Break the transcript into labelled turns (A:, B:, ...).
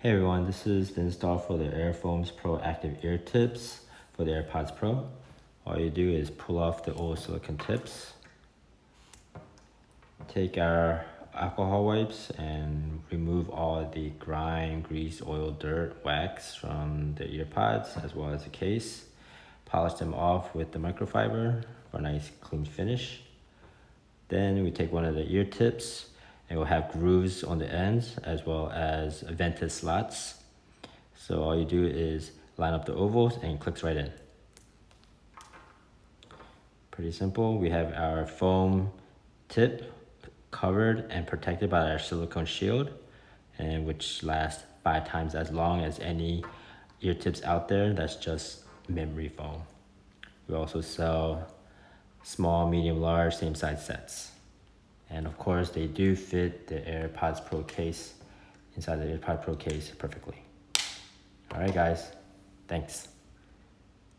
A: Hey everyone, this is the install for the AirFoams Pro Active Ear Tips for the AirPods Pro. All you do is pull off the old silicone tips, take our alcohol wipes and remove all the grime, grease, oil, dirt, wax from the earpods as well as the case. Polish them off with the microfiber for a nice clean finish. Then we take one of the ear tips and we'll have grooves on the ends as well as vented slots. So all you do is line up the ovals and it clicks right in. Pretty simple. We have our foam tip covered and protected by our silicone shield, and which lasts 5 times as long as any ear tips out there that's just memory foam. We also sell small, medium, large, same size sets. And of course they do fit the AirPods Pro case inside the AirPods Pro case perfectly. All right, guys, thanks.